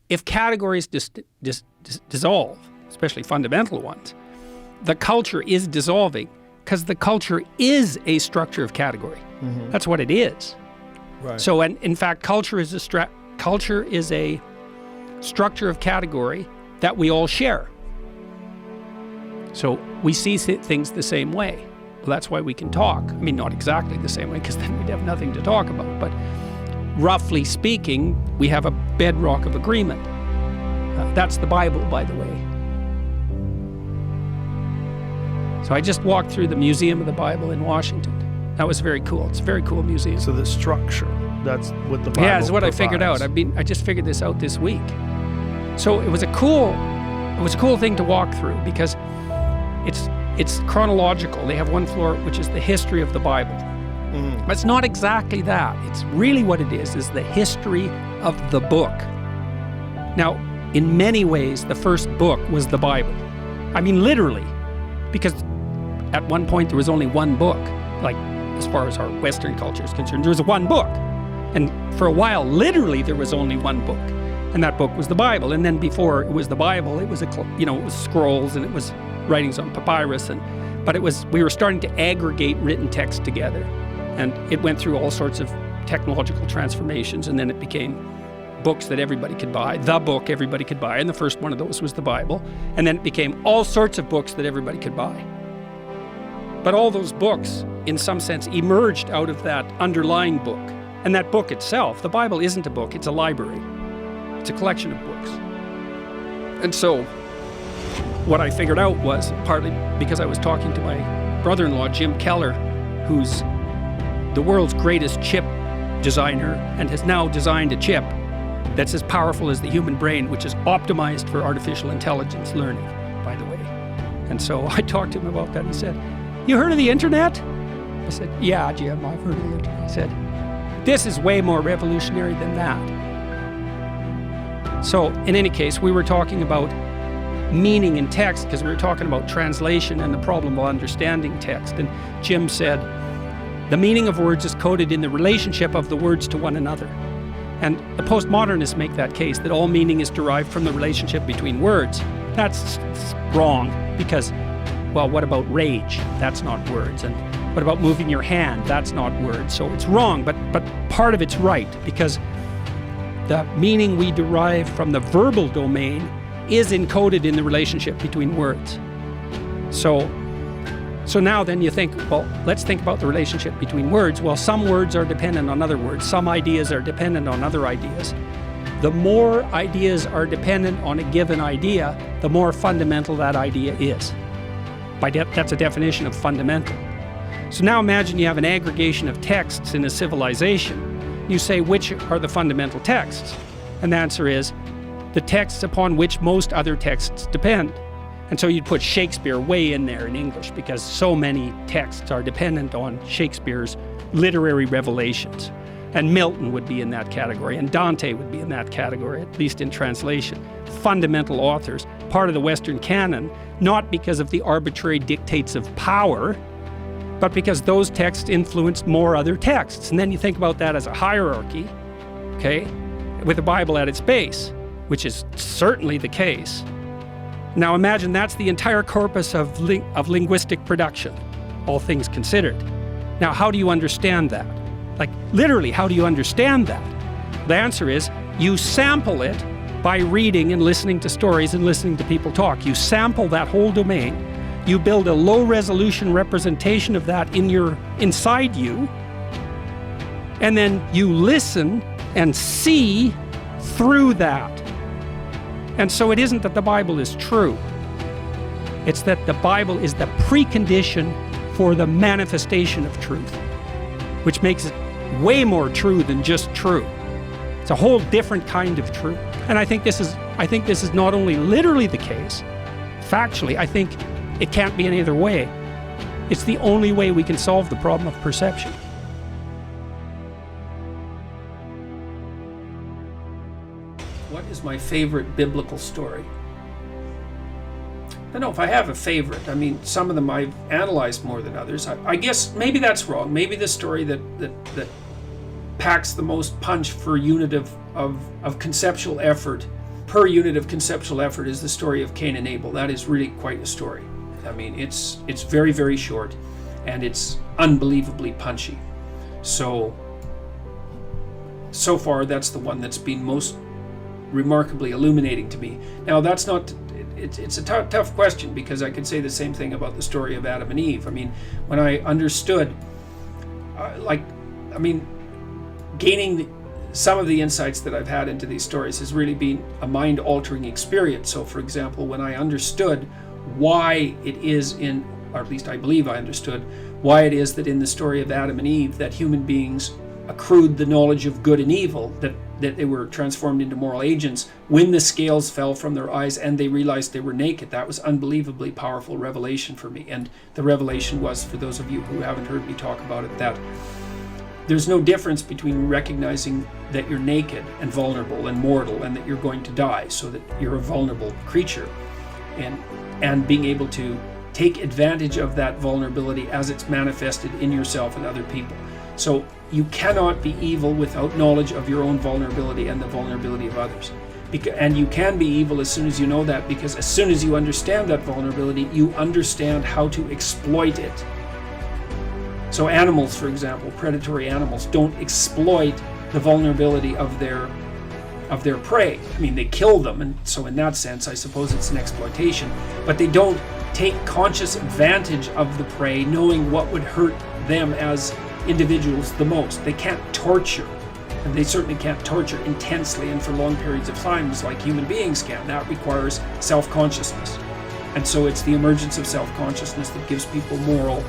if categories dissolve, especially fundamental ones, the culture is dissolving because the culture is a structure of category. Mm-hmm. That's what it is. Right. So, and in fact, culture is a structure of category that we all share. So we see things the same way. Well, that's why we can talk. I mean, not exactly the same way, because then we'd have nothing to talk about. But roughly speaking, we have a bedrock of agreement. That's the Bible, by the way. So I just walked through the Museum of the Bible in Washington. That was very cool. It's a very cool museum. So the structure, that's what the Bible it's what provides. I figured out. I just figured this out this week. So it was a cool thing to walk through because it's chronological. They have one floor which is the history of the Bible. But it's not exactly that. It's really what it is the history of the book. Now, in many ways, the first book was the Bible. I mean, literally, because at one point there was only one book. Like, as far as our Western culture is concerned, there was one book. And for a while, literally, there was only one book. And that book was the Bible. And then before it was the Bible, it was it was scrolls and it was writings on papyrus. But we were starting to aggregate written text together. And it went through all sorts of technological transformations, and then it became books that everybody could buy, the book everybody could buy, and the first one of those was the Bible. And then it became all sorts of books that everybody could buy. But all those books, in some sense, emerged out of that underlying book. And that book itself, the Bible isn't a book, it's a library. It's a collection of books. And so what I figured out was, partly because I was talking to my brother-in-law, Jim Keller, who's the world's greatest chip designer and has now designed a chip that's as powerful as the human brain, which is optimized for artificial intelligence learning, by the way. And so I talked to him about that. He said, "You heard of the internet?" I said, "Yeah, Jim, I've heard of the internet." He said, "This is way more revolutionary than that." So in any case, we were talking about meaning in text because we were talking about translation and the problem of understanding text. And Jim said, the meaning of words is coded in the relationship of the words to one another. And the postmodernists make that case, that all meaning is derived from the relationship between words. That's wrong because, well, what about rage? That's not words. And what about moving your hand? That's not words. So it's wrong, but part of it's right because the meaning we derive from the verbal domain is encoded in the relationship between words. So now then you think, well, let's think about the relationship between words. Well, some words are dependent on other words. Some ideas are dependent on other ideas. The more ideas are dependent on a given idea, the more fundamental that idea is. That's a definition of fundamental. So now imagine you have an aggregation of texts in a civilization. You say, which are the fundamental texts? And the answer is, the texts upon which most other texts depend. And so you'd put Shakespeare way in there in English because so many texts are dependent on Shakespeare's literary revelations. And Milton would be in that category, and Dante would be in that category, at least in translation. Fundamental authors, part of the Western canon, not because of the arbitrary dictates of power, but because those texts influenced more other texts. And then you think about that as a hierarchy, okay, with the Bible at its base, which is certainly the case. Now imagine that's the entire corpus of linguistic production, all things considered. Now, how do you understand that? Like, literally, how do you understand that? The answer is, you sample it by reading and listening to stories and listening to people talk. You sample that whole domain. You build a low-resolution representation of that inside you, and then you listen and see through that. And so it isn't that the Bible is true. It's that the Bible is the precondition for the manifestation of truth, which makes it way more true than just true. It's a whole different kind of truth. And I think this is not only literally the case, factually, I think it can't be any other way. It's the only way we can solve the problem of perception. What is my favorite biblical story? I don't know if I have a favorite. I mean, some of them I've analyzed more than others. I guess maybe that's wrong. Maybe the story that packs the most punch for unit of conceptual effort per unit of conceptual effort is the story of Cain and Abel. That is really quite a story. I mean, it's very, very short, and it's unbelievably punchy. So far, that's the one that's been most remarkably illuminating to me. Now, that's not, it's a tough question, because I could say the same thing about the story of Adam and Eve. I mean, when I understood, gaining some of the insights that I've had into these stories has really been a mind-altering experience. So, for example, when I understood why it is or at least I believe I understood, why it is that in the story of Adam and Eve that human beings accrued the knowledge of good and evil, that they were transformed into moral agents when the scales fell from their eyes and they realized they were naked. That was unbelievably powerful revelation for me. And the revelation was, for those of you who haven't heard me talk about it, that there's no difference between recognizing that you're naked and vulnerable and mortal and that you're going to die, so that you're a vulnerable creature, and being able to take advantage of that vulnerability as it's manifested in yourself and other people. So you cannot be evil without knowledge of your own vulnerability and the vulnerability of others. And you can be evil as soon as you know that, because as soon as you understand that vulnerability, you understand how to exploit it. So animals, for example, predatory animals, don't exploit the vulnerability of their prey. I mean, they kill them, and so in that sense, I suppose it's an exploitation, but they don't take conscious advantage of the prey, knowing what would hurt them as individuals the most. They can't torture, and they certainly can't torture intensely and for long periods of time like human beings can. That requires self-consciousness. And so it's the emergence of self-consciousness that gives people moral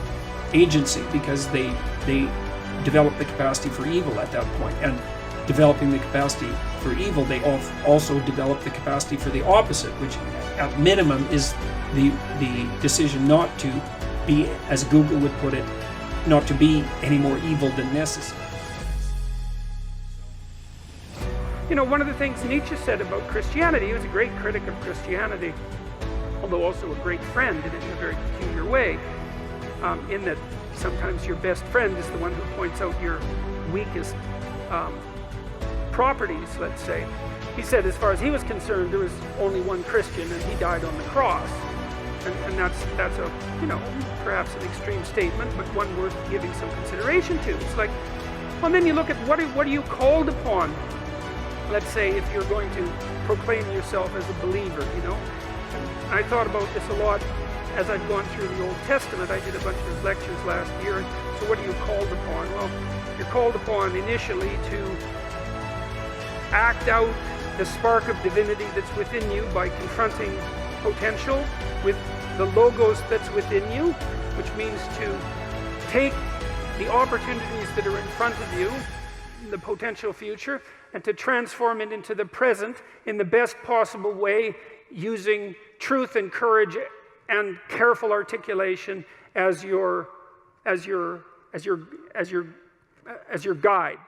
agency, because they develop the capacity for evil at that point. And developing the capacity for evil, they also develop the capacity for the opposite, which at minimum is the decision not to be, as Google would put it, not to be any more evil than necessary. You know, one of the things Nietzsche said about Christianity, he was a great critic of Christianity, although also a great friend in a very peculiar way, in that sometimes your best friend is the one who points out your weakest properties, let's say. He said, as far as he was concerned, there was only one Christian, and he died on the cross. And that's a, you know, perhaps an extreme statement, but one worth giving some consideration to. It's like, well, then you look at what are you called upon? Let's say if you're going to proclaim yourself as a believer, you know. And I thought about this a lot as I've gone through the Old Testament. I did a bunch of lectures last year. So what are you called upon? Well, you're called upon initially to act out the spark of divinity that's within you by confronting potential with the logos that's within you, which means to take the opportunities that are in front of you, the potential future, and to transform it into the present in the best possible way, using truth and courage and careful articulation as your guide.